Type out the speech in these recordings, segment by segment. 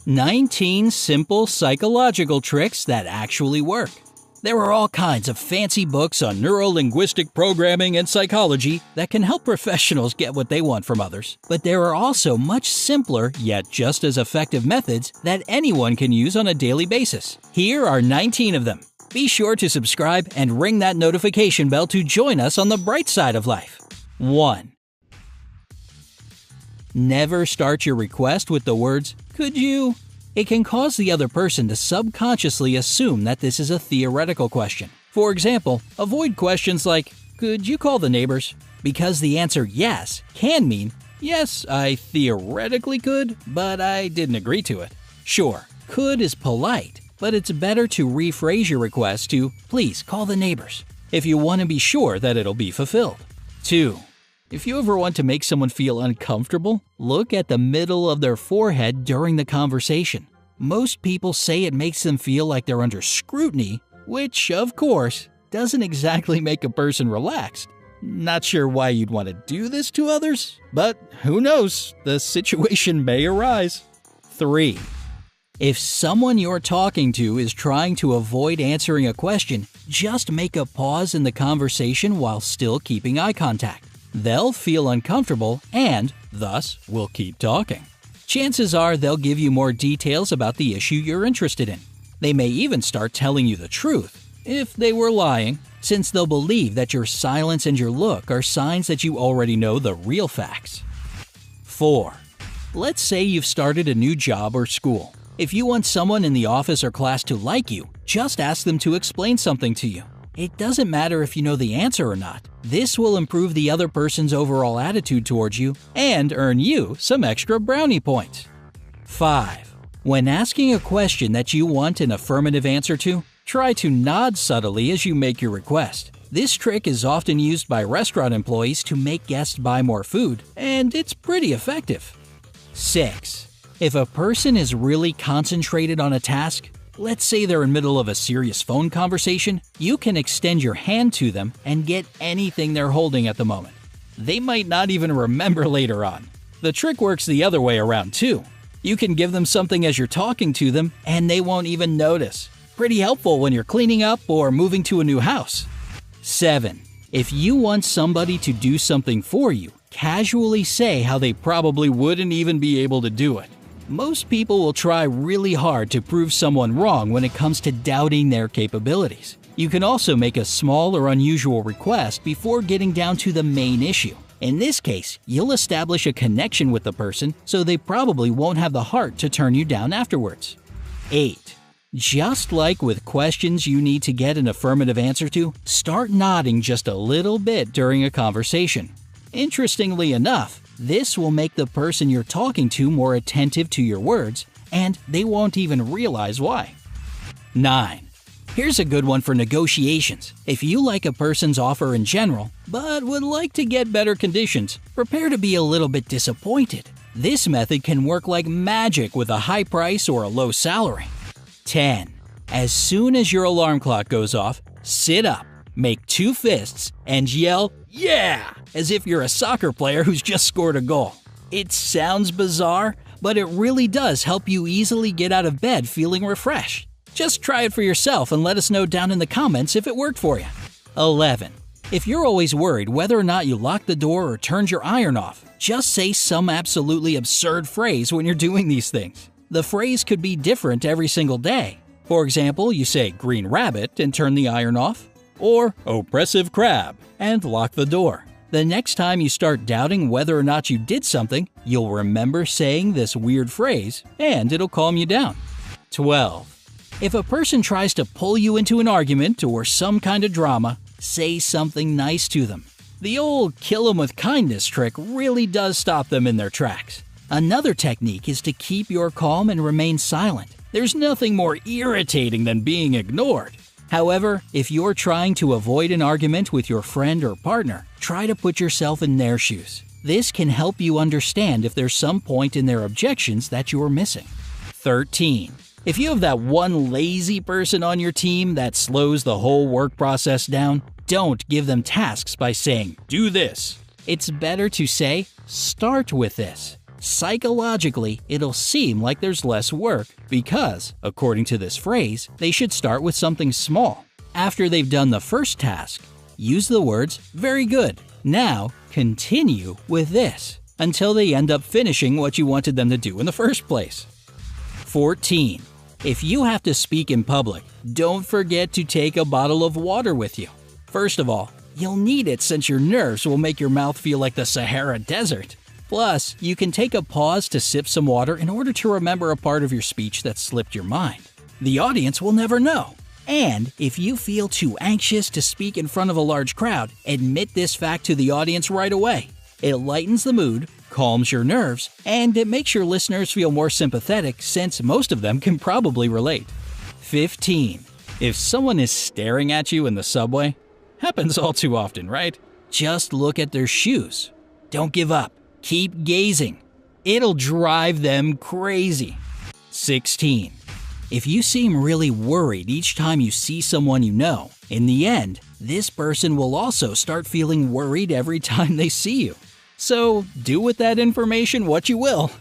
19 simple psychological tricks that actually work. There are all kinds of fancy books on neuro-linguistic programming and psychology that can help professionals get what they want from others. But there are also much simpler, yet just as effective methods that anyone can use on a daily basis. Here are 19 of them. Be sure to subscribe and ring that notification bell to join us on the bright side of life. 1. Never start your request with the words, "Could you?" It can cause the other person to subconsciously assume that this is a theoretical question. For example, avoid questions like, "Could you call the neighbors?" Because the answer yes can mean, "Yes, I theoretically could, but I didn't agree to it." Sure, could is polite, but it's better to rephrase your request to, "Please call the neighbors," if you want to be sure that it'll be fulfilled. 2. If you ever want to make someone feel uncomfortable, look at the middle of their forehead during the conversation. Most people say it makes them feel like they're under scrutiny, which, of course, doesn't exactly make a person relaxed. Not sure why you'd want to do this to others, but who knows, the situation may arise. 3. If someone you're talking to is trying to avoid answering a question, just make a pause in the conversation while still keeping eye contact. They'll feel uncomfortable and, thus, will keep talking. Chances are they'll give you more details about the issue you're interested in. They may even start telling you the truth, if they were lying, since they'll believe that your silence and your look are signs that you already know the real facts. 4. Let's say you've started a new job or school. If you want someone in the office or class to like you, just ask them to explain something to you. It doesn't matter if you know the answer or not. This will improve the other person's overall attitude towards you and earn you some extra brownie points. 5. When asking a question that you want an affirmative answer to, try to nod subtly as you make your request. This trick is often used by restaurant employees to make guests buy more food, and it's pretty effective. 6. If a person is really concentrated on a task, let's say they're in the middle of a serious phone conversation, you can extend your hand to them and get anything they're holding at the moment. They might not even remember later on. The trick works the other way around too. You can give them something as you're talking to them and they won't even notice. Pretty helpful when you're cleaning up or moving to a new house. 7. If you want somebody to do something for you, casually say how they probably wouldn't even be able to do it. Most people will try really hard to prove someone wrong when it comes to doubting their capabilities. You can also make a small or unusual request before getting down to the main issue. In this case, you'll establish a connection with the person, so they probably won't have the heart to turn you down afterwards. 8. Just like with questions you need to get an affirmative answer to, start nodding just a little bit during a conversation. Interestingly enough, this will make the person you're talking to more attentive to your words, and they won't even realize why. 9. Here's a good one for negotiations. If you like a person's offer in general, but would like to get better conditions, prepare to be a little bit disappointed. This method can work like magic with a high price or a low salary. 10. As soon as your alarm clock goes off, sit up, make 2 fists, and yell, "Yeah!" as if you're a soccer player who's just scored a goal. It sounds bizarre, but it really does help you easily get out of bed feeling refreshed. Just try it for yourself and let us know down in the comments if it worked for you. 11. If you're always worried whether or not you locked the door or turned your iron off, just say some absolutely absurd phrase when you're doing these things. The phrase could be different every single day. For example, you say green rabbit and turn the iron off, or oppressive crab and lock the door. The next time you start doubting whether or not you did something, you'll remember saying this weird phrase and it'll calm you down. 12. If a person tries to pull you into an argument or some kind of drama, say something nice to them. The old kill 'em with kindness trick really does stop them in their tracks. Another technique is to keep your calm and remain silent. There's nothing more irritating than being ignored. However, if you're trying to avoid an argument with your friend or partner, try to put yourself in their shoes. This can help you understand if there's some point in their objections that you're missing. 13. If you have that one lazy person on your team that slows the whole work process down, don't give them tasks by saying, "Do this." It's better to say, "Start with this." Psychologically, it'll seem like there's less work because, according to this phrase, they should start with something small. After they've done the first task, use the words, "very good. Now, continue with this," until they end up finishing what you wanted them to do in the first place. 14. If you have to speak in public, don't forget to take a bottle of water with you. First of all, you'll need it since your nerves will make your mouth feel like the Sahara Desert. Plus, you can take a pause to sip some water in order to remember a part of your speech that slipped your mind. The audience will never know. And if you feel too anxious to speak in front of a large crowd, admit this fact to the audience right away. It lightens the mood, calms your nerves, and it makes your listeners feel more sympathetic since most of them can probably relate. 15. If someone is staring at you in the subway, happens all too often, right? Just look at their shoes. Don't give up. Keep gazing. It'll drive them crazy. 16. If you seem really worried each time you see someone you know, in the end, this person will also start feeling worried every time they see you. So, do with that information what you will.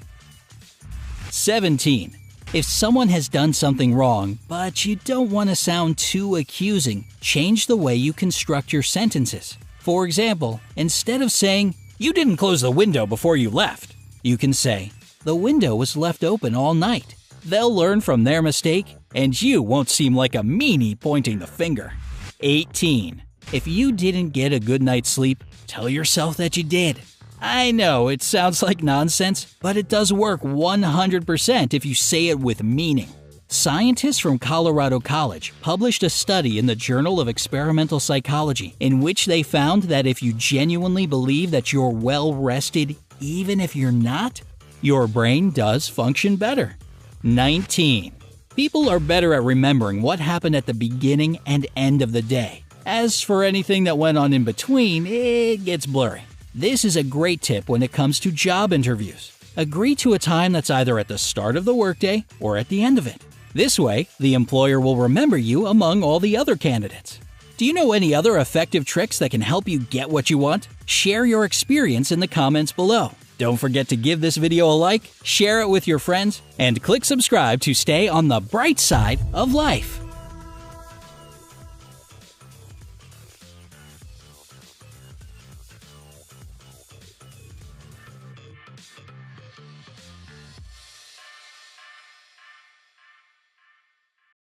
17. If someone has done something wrong, but you don't want to sound too accusing, change the way you construct your sentences. For example, instead of saying, "You didn't close the window before you left," you can say, "The window was left open all night." They'll learn from their mistake, and you won't seem like a meanie pointing the finger. 18. If you didn't get a good night's sleep, tell yourself that you did. I know it sounds like nonsense, but it does work 100% if you say it with meaning. Scientists from Colorado College published a study in the Journal of Experimental Psychology in which they found that if you genuinely believe that you're well rested even if you're not, your brain does function better. 19. People are better at remembering what happened at the beginning and end of the day. As for anything that went on in between, it gets blurry. This is a great tip when it comes to job interviews. Agree to a time that's either at the start of the workday or at the end of it. This way, the employer will remember you among all the other candidates. Do you know any other effective tricks that can help you get what you want? Share your experience in the comments below. Don't forget to give this video a like, share it with your friends, and click subscribe to stay on the bright side of life.